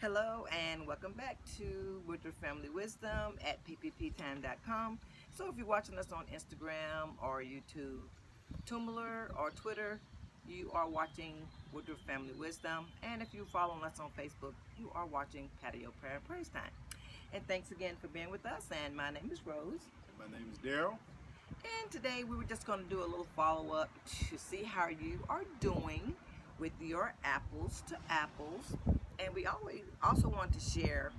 Hello and welcome back to Wisdom Family Wisdom at ppptime.com. So if you're watching us on Instagram or YouTube, Tumblr or Twitter, you are watching Wisdom Family Wisdom. And if you're following us on Facebook, you are watching Patio Prayer and Praise Time. And thanks again for being with us. And my name is Rose. And my name is Daryl. And today we were just going to do a little follow-up to see how you are doing with your apples to apples. And we also want to share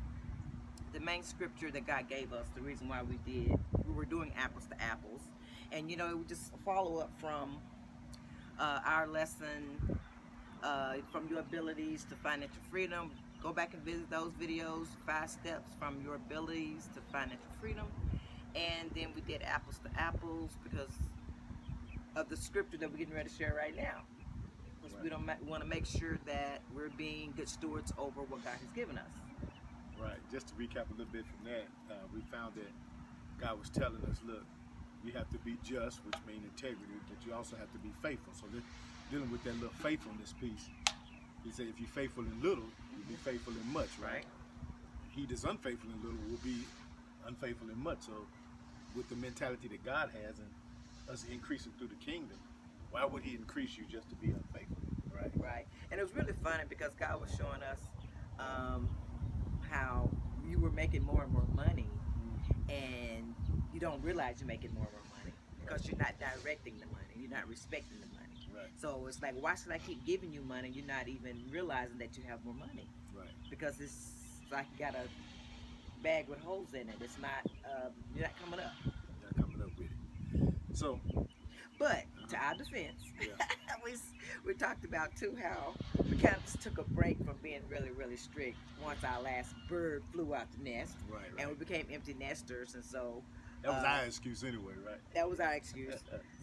the main scripture that God gave us, the reason why we were doing apples to apples. And, you know, it would just follow up from our lesson, from your abilities to financial freedom. Go back and visit those videos, 5 steps from your abilities to financial freedom. And then we did apples to apples because of the scripture that we're getting ready to share right now. We want to make sure that we're being good stewards over what God has given us. Right. Just to recap a little bit from that, we found that God was telling us, look, you have to be just, which means integrity, but you also have to be faithful. So dealing with that little faithfulness piece, he said, if you're faithful in little, you'll be faithful in much, right? He that's unfaithful in little will be unfaithful in much. So with the mentality that God has and us increasing through the kingdom, why would he increase you just to be unfaithful? Right. And it was really funny because God was showing us how you were making more and more money, and you don't realize you're making more and more money because you're not directing the money, you're not respecting the money. Right. So it's like, why should I keep giving you money? You're not even realizing that you have more money. Right. Because it's like you got a bag with holes in it. It's not, you're not coming up. You're not coming up with it. So. But to our defense, we talked about too how we kind of just took a break from being really, really strict once our last bird flew out the nest, and we became empty nesters, and so that was our excuse anyway, right? That was our excuse.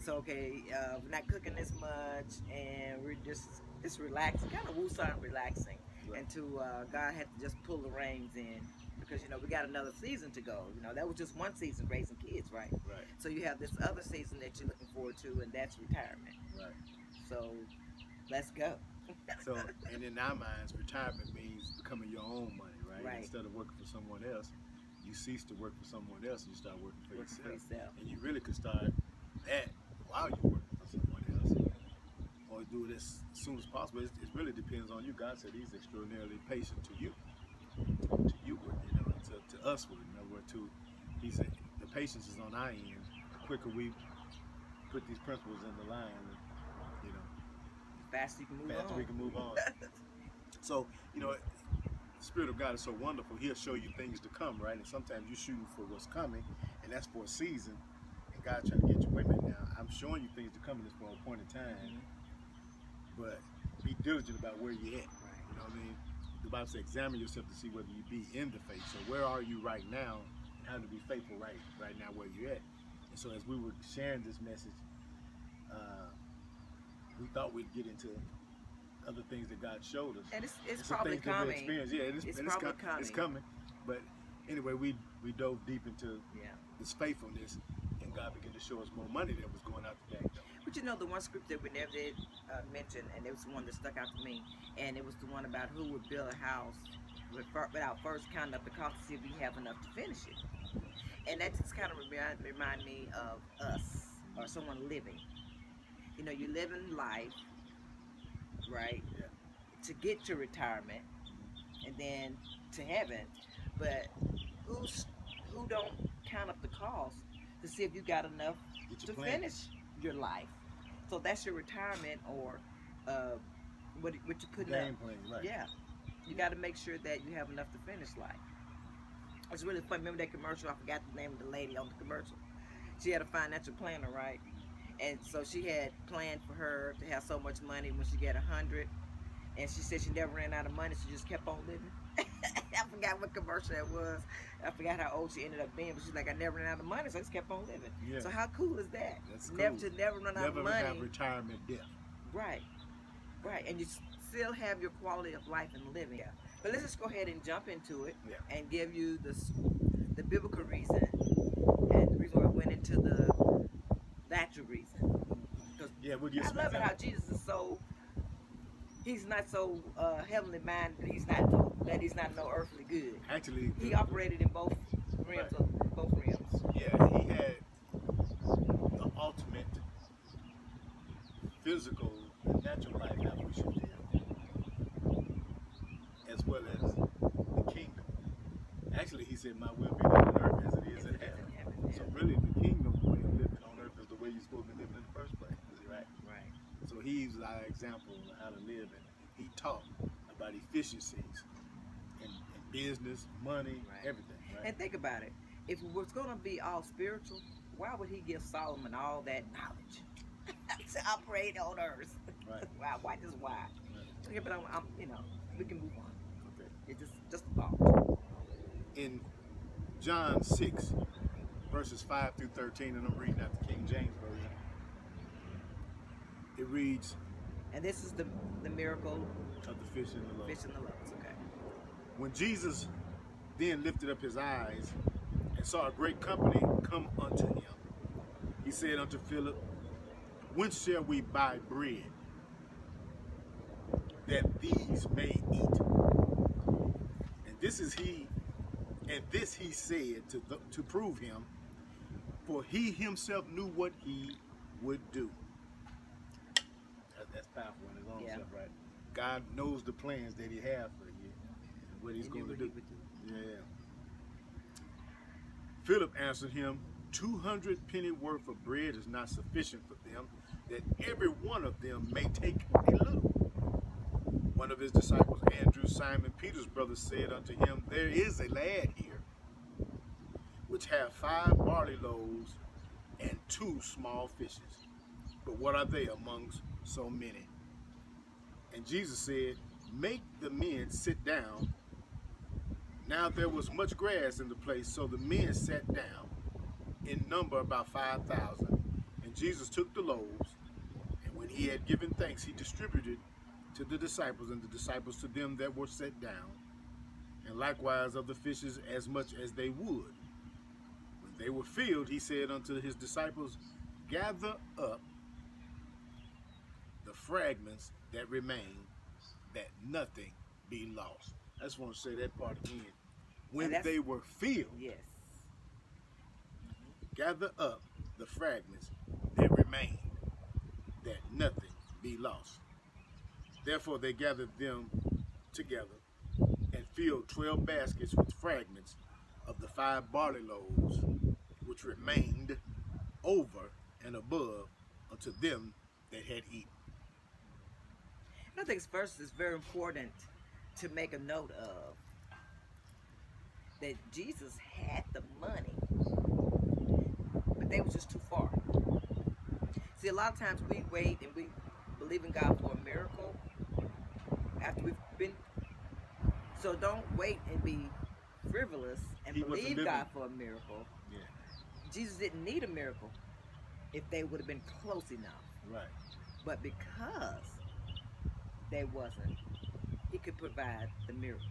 So okay, we're not cooking this much, and we're just relaxing, kind of woosah relaxing, until God had to just pull the reins in. Because, you know, we got another season to go. You know, that was just one season, raising kids, right? Right. So you have this other season that you're looking forward to, and that's retirement. Right. So let's go. So, and in our minds, retirement means becoming your own money, right? Right. Instead of working for someone else, you cease to work for someone else and you start working for yourself. And you really could start that while you're working for someone else, or do it as soon as possible. It really depends on you. God said he's extraordinarily patient to you. To us, in other words, he said the patience is on our end. The quicker we put these principles in the line, you know, faster we can move on. So, you know, the Spirit of God is so wonderful. He'll show you things to come, right? And sometimes you're shooting for what's coming, and that's for a season. And God's trying to get you women now. I'm showing you things to come, and it's for a point in time. But be diligent about where you're at. Right? You know what I mean? The Bible says, examine yourself to see whether you be in the faith. So where are you right now, and how to be faithful right now where you're at. And so as we were sharing this message, we thought we'd get into other things that God showed us. And it's probably coming. Yeah, it's probably coming. It's coming. But anyway, we dove deep into this faithfulness, and God began to show us more money that was going out the back door. But you know, the one script that we never did mention, and it was the one that stuck out to me, and it was the one about who would build a house without first counting up the cost to see if we have enough to finish it. And that just kind of remind me of us, or someone living. You know, you live in life, right, to get to retirement, and then to heaven, but who don't count up the cost to see if you got enough to finish your life? So that's your retirement, or what you put in. Game plan, right? Yeah, you got to make sure that you have enough to finish life. It's really fun. Remember that commercial? I forgot the name of the lady on the commercial. She had a financial planner, right? And so she had planned for her to have so much money when she got 100, and she said she never ran out of money. She just kept on living. I forgot what commercial that was. I forgot how old she ended up being, but she's like, I never ran out of money, so I just kept on living. Yeah. So how cool is that? That's cool. Never run out of money. Never have retirement debt. Right. And you still have your quality of life and living. Yeah. But let's just go ahead and jump into it and give you the biblical reason, and the reason why I went into the natural reason. Because I love it how Jesus is so he's not so heavenly minded. That he's not no earthly good. Actually, He operated in both realms. Both realms. Yeah, he had the ultimate physical and natural life that we should live, as well as the kingdom. Actually, he said, "My will be done on earth as it is in heaven." So really, the kingdom way of living on earth is the way you're supposed to be living in the first place. Is he right? Right. So he's our example of how to live, and he taught about efficiencies in business, money, everything. Right? And think about it. If it was going to be all spiritual, why would he give Solomon all that knowledge to operate on earth? Right. Why? Just why? Right. Okay, but I'm, we can move on. Okay. It's just a thought. In John 6, verses 5 through 13, and I'm reading out the King James Version, it reads, and this is the miracle of the fish and the loaves. Fish and the loaves, okay. When Jesus then lifted up his eyes and saw a great company come unto him, he said unto Philip, "Whence shall we buy bread that these may eat?" And this he said to prove him, for he himself knew what he would do. That's powerful in his own self, right? God knows the plans that he has for you and what he's going to do. Yeah. Philip answered him, 200 penny worth of bread is not sufficient for them, that every one of them may take a little. One of his disciples, Andrew, Simon Peter's brother, said unto him, there is a lad here, which have 5 barley loaves and 2 small fishes. But what are they amongst so many? And Jesus said, make the men sit down. Now there was much grass in the place, so the men sat down, in number about 5,000. And Jesus took the loaves, and when he had given thanks, he distributed to the disciples, and the disciples to them that were set down, and likewise of the fishes as much as they would. When they were filled, he said unto his disciples, gather up the fragments that remain, that nothing be lost. I just want to say that part again. When they were filled, yes, gather up the fragments that remain, that nothing be lost. Therefore they gathered them together and filled 12 baskets with fragments of the 5 barley loaves, which remained over and above unto them that had eaten. I think first it's very important to make a note of that Jesus had the money, but they was just too far. See, a lot of times we wait and we believe in God for a miracle after we've been. So don't wait and be frivolous and believe God for a miracle. Yeah. Jesus didn't need a miracle if they would have been close enough. Right. But because they wasn't, he could provide the miracle.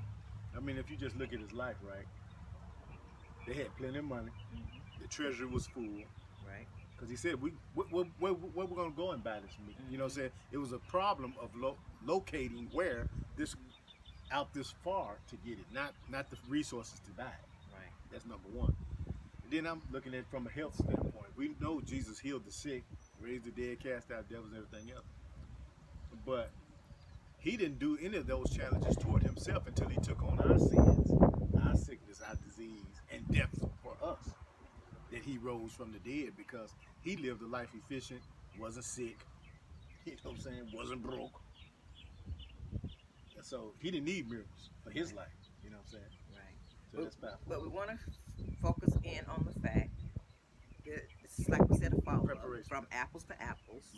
I mean, if you just look at his life, right? They had plenty of money. The treasury was full. Right. Because he said, where we're going to go and buy this meat? You know what I'm saying? It was a problem of locating where this, out this far to get it, not the resources to buy it. Right. That's number one. And then I'm looking at it from a health standpoint. We know Jesus healed the sick, raised the dead, cast out devils, and everything else. But he didn't do any of those challenges toward himself until he took on our sins, our sickness, our disease, and death for us. That he rose from the dead because he lived a life efficient, wasn't sick, you know what I'm saying, wasn't broke. And so he didn't need miracles for his life, you know what I'm saying? Right. So that's powerful. But we want to focus in on the fact that this is, like we said, a follow-up from apples to apples.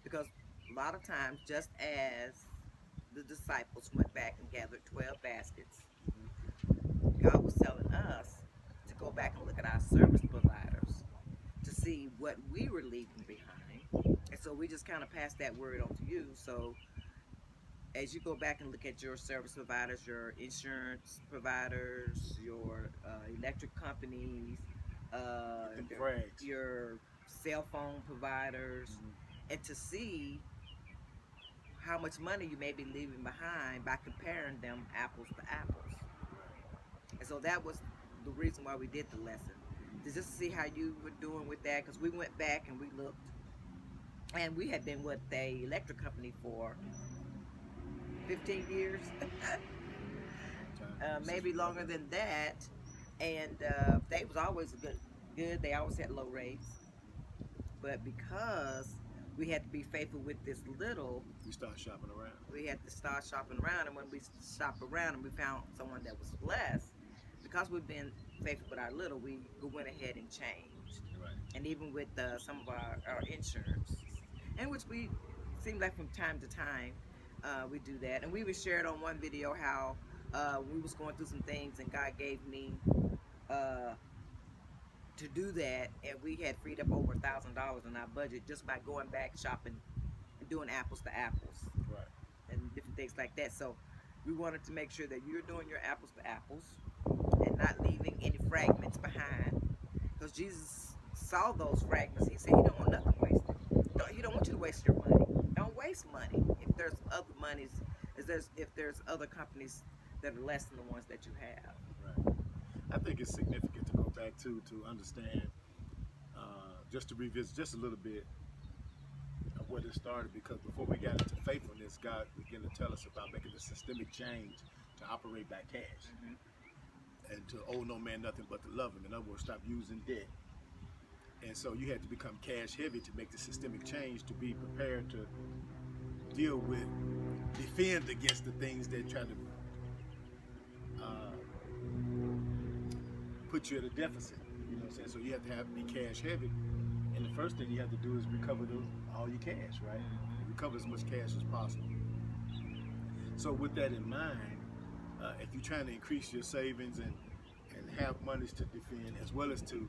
Because a lot of times, just as the disciples went back and gathered 12 baskets, God was telling us to go back and look at our service providers to see what we were leaving behind. And so we just kind of passed that word on to you. So as you go back and look at your service providers, your insurance providers, your electric companies, your cell phone providers, and to see how much money you may be leaving behind by comparing them apples to apples. And so that was the reason why we did the lesson, to just see how you were doing with that, because we went back and we looked, and we had been with the electric company for 15 years, maybe longer than that, and they was always good. They always had low rates, but because we had to be faithful with this little, we started shopping around. We had to start shopping around, and when we shopped around and we found someone that was less, because we've been faithful with our little, we went ahead and changed. Right. And even with some of our insurance, and which we seem like from time to time we do that. And we would share it on one video how we was going through some things, and God gave me to do that, and we had freed up over $1,000 in our budget just by going back shopping and doing apples to apples, right, and different things like that. So we wanted to make sure that you're doing your apples to apples and not leaving any fragments behind, because Jesus saw those fragments. He said he don't want nothing wasted. He don't want you to waste your money. Don't waste money. If there's other monies, if there's other companies that are less than the ones that you have. Right. I think it's significant to go back to understand, just to revisit just a little bit of where this started, because before we got into faithfulness, God began to tell us about making a systemic change to operate by cash, and to owe no man nothing but to love him. In other words, stop using debt. And so you had to become cash heavy to make the systemic change, to be prepared to deal with, defend against the things that try to put you at a deficit. You know what I'm saying? So you have to be cash heavy. And the first thing you have to do is recover all your cash, right? Recover as much cash as possible. So with that in mind, if you're trying to increase your savings and have monies to defend as well as to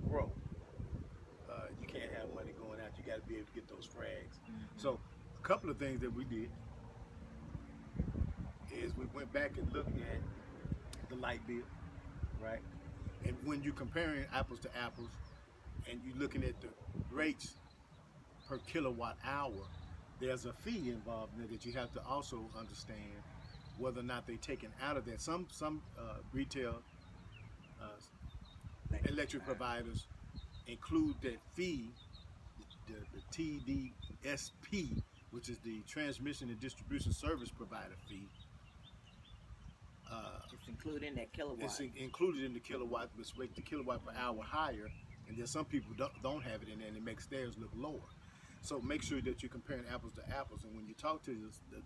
grow, you can't have money going out. You got to be able to get those frags. So a couple of things that we did is we went back and looked at the light bill, right? And when you're comparing apples to apples and you're looking at the rates per kilowatt hour, there's a fee involved in there that you have to also understand whether or not they're taken out of that. Some retail electric providers include that fee, the TDSP, which is the Transmission and Distribution Service Provider fee. It's included in that kilowatt. It's included in the kilowatt, which makes the kilowatt per hour higher, and then some people don't have it in there, and it makes theirs look lower. So make sure that you're comparing apples to apples, and when you talk to the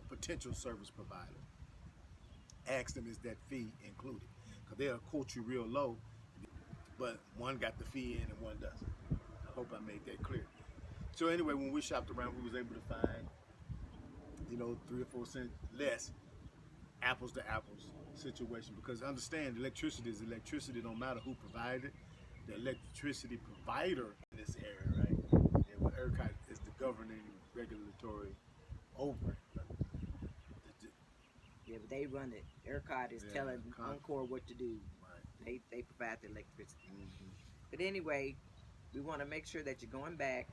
potential service provider, ask them, is that fee included? Because they'll quote you real low, but one got the fee in and one doesn't. I hope I made that clear. So anyway, when we shopped around, we was able to find, 3 or 4 cents less apples to apples situation, because understand, electricity is electricity no matter who provided it. The electricity provider in this area, right? And ERCOT is the governing regulatory over it. Yeah, but they run it. ERCOT is telling Encore what to do. Right. They provide the electricity. But anyway, we want to make sure that you're going back,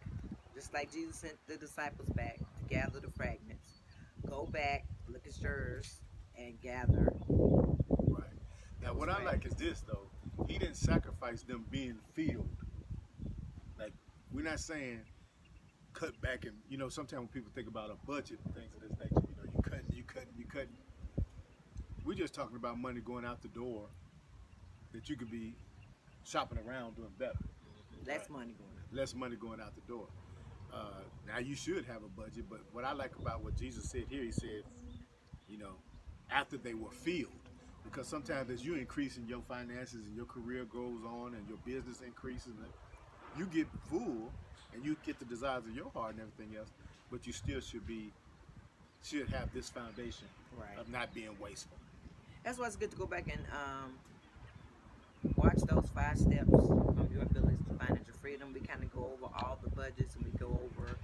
just like Jesus sent the disciples back to gather the fragments. Go back, look at yours, and gather. Right. Now, what I like is this, though. He didn't sacrifice them being filled. Like, we're not saying cut back and, sometimes when people think about a budget and things of this nature, you cutting. We're just talking about money going out the door that you could be shopping around doing better. Less money going out. Less money going out the door. Now, you should have a budget, but what I like about what Jesus said here, he said, after they were filled. Because sometimes as you increase in your finances and your career goes on and your business increases, you get full and you get the desires of your heart and everything else, but you still should have this foundation of not being wasteful. That's why it's good to go back and watch those 5 steps of your abilities to financial freedom. We kind of go over all the budgets, and we go over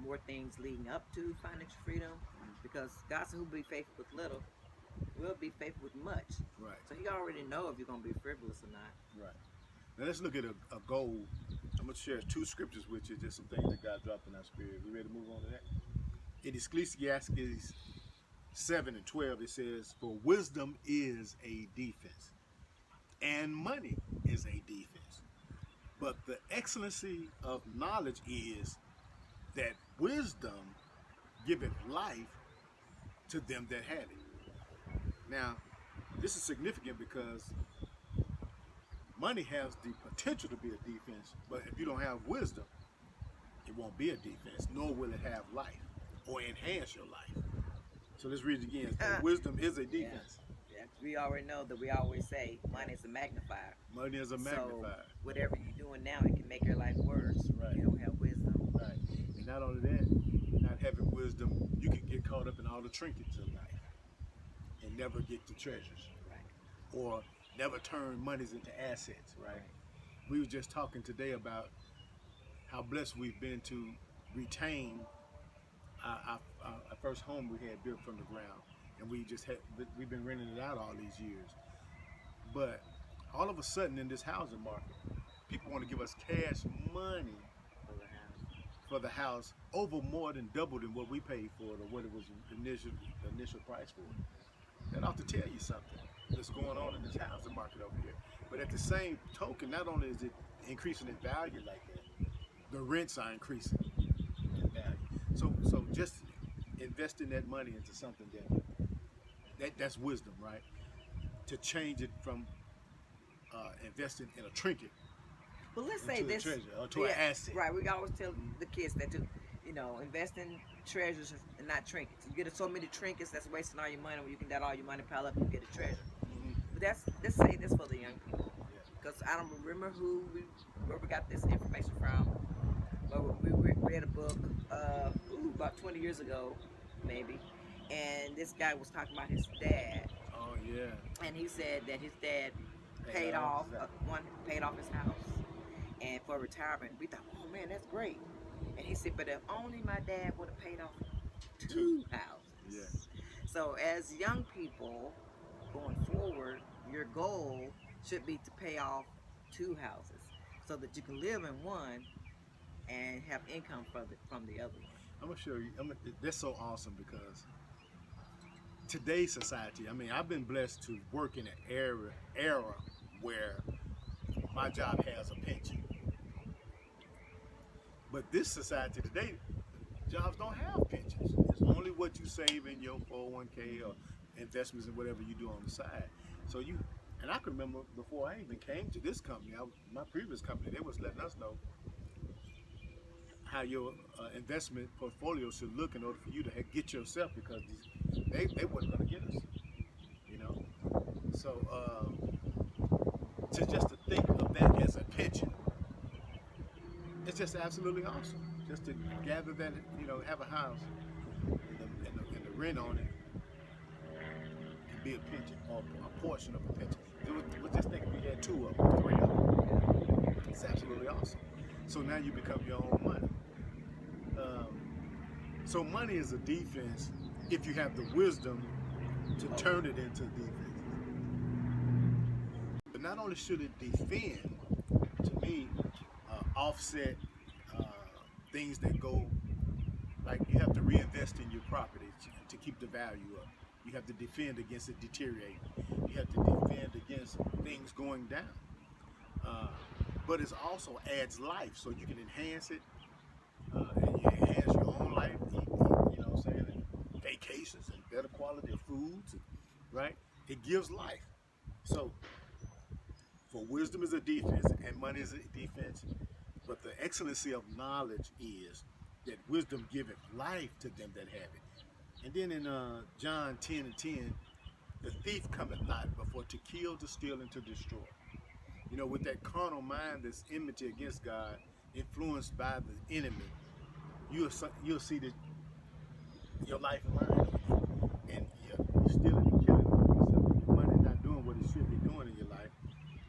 more things leading up to financial freedom, because God said, who will be faithful with little will be faithful with much. Right. So he already know if you're going to be frivolous or not. Right. Now let's look at a goal. I'm going to share 2 scriptures with you, just some things that God dropped in our spirit. We ready to move on to that? in Ecclesiastes 7:12, it says, "For wisdom is a defense, and money is a defense. But the excellency of knowledge is that wisdom giveth life to them that have it." Now, this is significant because money has the potential to be a defense, but if you don't have wisdom, it won't be a defense, nor will it have life or enhance your life. So let's read it again. Wisdom is a defense. Yeah. We already know that we always say money is a magnifier. Money is a magnifier. So whatever you're doing now, it can make your life worse. Right. You don't have wisdom. Right. And not only that, not having wisdom, you can get caught up in all the trinkets of life and never get the treasures. Right. Or never turn monies into assets, right? We were just talking today about how blessed we've been to retain our first home we had built from the ground, and we've been renting it out all these years. But all of a sudden in this housing market, people want to give us cash money for the house over more than double than what we paid for it or what it was the initial price for it. That ought to tell you something that's going on in this housing market over here. But at the same token, not only is it increasing in value like that, the rents are increasing in value. So just investing that money into something that's wisdom, right? To change it from investing in a trinket. Well, let's say this, a treasure or to an asset. Right, we always tell the kids that to, invest in treasures and not trinkets. You get so many trinkets, that's wasting all your money. When you can let all your money pile up and get a treasure. Mm-hmm. But let's say this for the young people, because I don't remember where we got this information from. But we read a book about 20 years ago, maybe, and this guy was talking about his dad. Oh yeah. And he said that his dad paid off his house, and for retirement. We thought, oh man, that's great. And he said, but if only my dad would have paid off 2 houses. Yeah. So as young people going forward, your goal should be to pay off 2 houses so that you can live in one and have income from the other one. I'm gonna show you. That's so awesome because today's society. I mean, I've been blessed to work in an era where my job has a pension. But this society today, jobs don't have pensions. It's only what you save in your 401k or investments and whatever you do on the side. So and I can remember before I even came to this company, my previous company, they was letting us know how your investment portfolio should look in order for you to get yourself, because they wasn't going to get us, So to think of that as a pension, it's just absolutely awesome. Just to gather that, have a house and the rent on it can be a pension or a portion of a pension. We'll just think if we had 2 of them, 3 of them. It's absolutely awesome. So now you become your own money. So money is a defense if you have the wisdom to turn it into defense. But not only should it defend, to me, offset things that go, like you have to reinvest in your property to keep the value up. You have to defend against it deteriorating. You have to defend against things going down. But it also adds life, so you can enhance it, and you enhance your own life, and vacations and better quality of foods, right? It gives life. So, for wisdom is a defense and money is a defense, but the excellency of knowledge is that wisdom giveth life to them that have it. And then in John 10:10, the thief cometh not before to kill, to steal, and to destroy. With that carnal mind that's enmity against God, influenced by the enemy, you'll see that your life line, and you're stealing and killing yourself. Your money not doing what it should be doing in your life.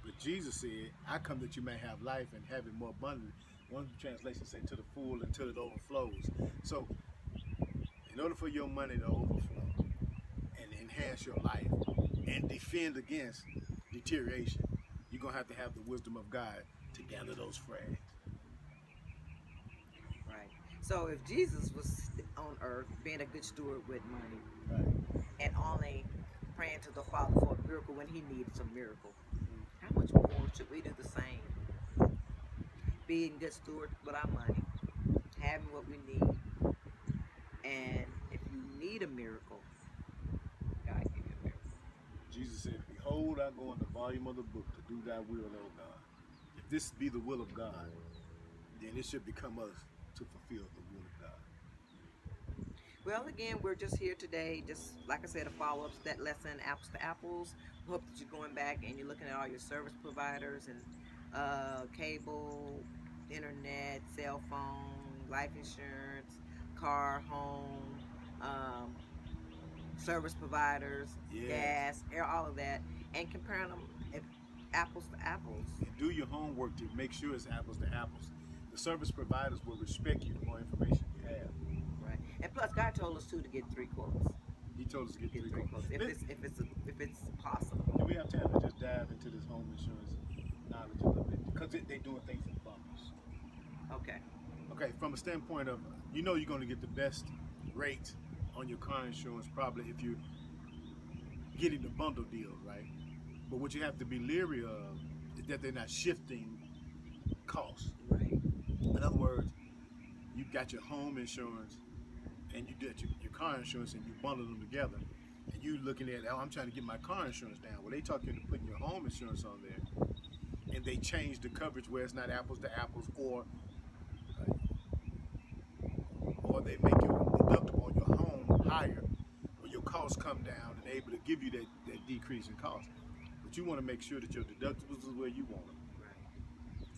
But Jesus said, I come that you may have life and have it more abundantly. One translation says to the full until it overflows. So in order for your money to overflow and enhance your life and defend against deterioration, you're going to have the wisdom of God to gather those frags. Right. So if Jesus was on earth being a good steward with money Right. and only praying to the Father for a miracle when he needs a miracle, how much more should we do the same? Being good stewards with our money, having what we need, and if you need a miracle, God give you a miracle. Jesus said, "Behold, I go in the volume of the book to do thy will, O God." If this be the will of God, then it should become us to fulfill the will of God. Well, again, we're just here today, just like I said, a follow-up to that lesson, Apples to Apples. We hope that you're going back and you're looking at all your service providers and cable, internet, cell phone, life insurance, car, home, service providers, Yes. gas, air, all of that, and comparing them apples to apples. And do your homework to make sure it's apples to apples. The service providers will respect you the more information you have. Right. And plus, God told us too to get 3 quotes. He told us to get three quotes. If it's possible. Do we have time to just dive into this home insurance knowledge a little bit? Because they're doing things in bundles. Okay. Okay, from a standpoint of, you're going to get the best rate on your car insurance probably if you're getting the bundle deal, right? But what you have to be leery of is that they're not shifting costs. Right. In other words, you've got your home insurance and you did your car insurance and you bundle them together. And you looking at, oh, I'm trying to get my car insurance down. Well, they talk you into putting your home insurance on there, and they change the coverage where it's not apples to apples, or they make your deductible on your home higher, or your costs come down and they're able to give you that decrease in cost. But you want to make sure that your deductibles is where you want them, Right.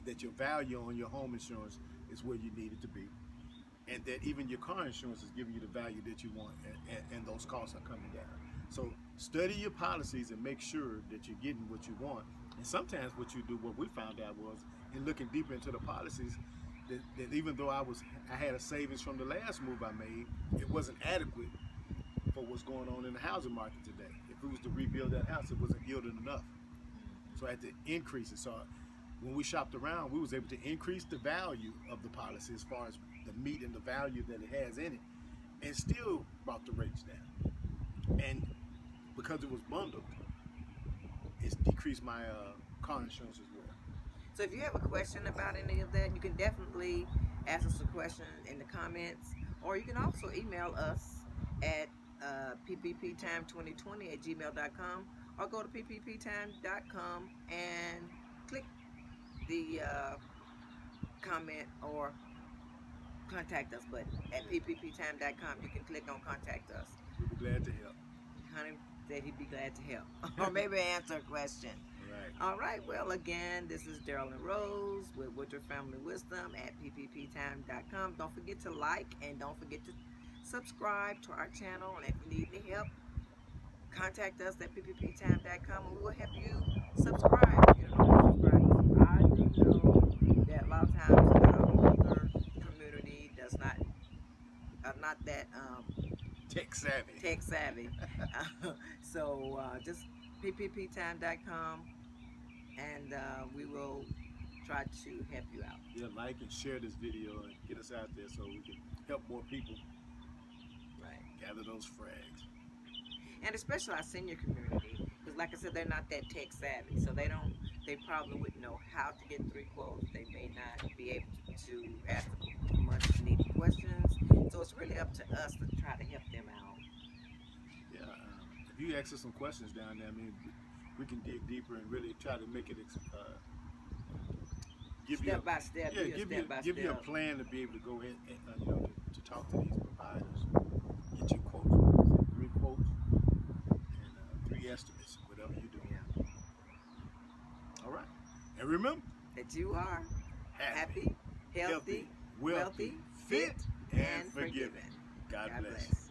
that your value on your home insurance is where you need it to be, and that even your car insurance is giving you the value that you want, and those costs are coming down. So study your policies and make sure that you're getting what you want. And sometimes what you do, what we found out was, in looking deeper into the policies, that even though I had a savings from the last move I made, it wasn't adequate for what's going on in the housing market today. If it was to rebuild that house, it wasn't yielding enough. So I had to increase it. So when we shopped around, we was able to increase the value of the policy as far as the meat and the value that it has in it, and still brought the rates down. And because it was bundled, it's decreased my car insurance as well. So if you have a question about any of that, you can definitely ask us a question in the comments, or you can also email us at ppptime2020@gmail.com, or go to ppptime.com and click the comment or contact us button at ppptime.com. You can click on contact us. We'll be glad to help. Honey said he'd be glad to help, or maybe answer a question. Right. All right. Well, again, this is Daryl and Rose with Woodruff Family Wisdom at ppptime.com. Don't forget to like and don't forget to subscribe to our channel. And if you need any help, contact us at ppptime.com and we will help you subscribe. You know, I do know that a lot of times our older community are not that Tech savvy. So just ppptime.com and we will try to help you out. Yeah, like and share this video and get us out there so we can help more people. Right. Gather those frags. And especially our senior community, because like I said, they're not that tech savvy, so they probably wouldn't know how to get 3 quotes. They may not be able to ask the much needed questions. So it's really up to us to try to help them out. Yeah, if you ask us some questions down there, I mean, we can dig deeper and really try to make it give you a plan to be able to go in and to talk to these providers, get your quotes, 3 quotes, and 3 estimates, whatever you do. Yeah. All right, and remember that you are happy, healthy, wealthy, fit, and forgiving. God bless.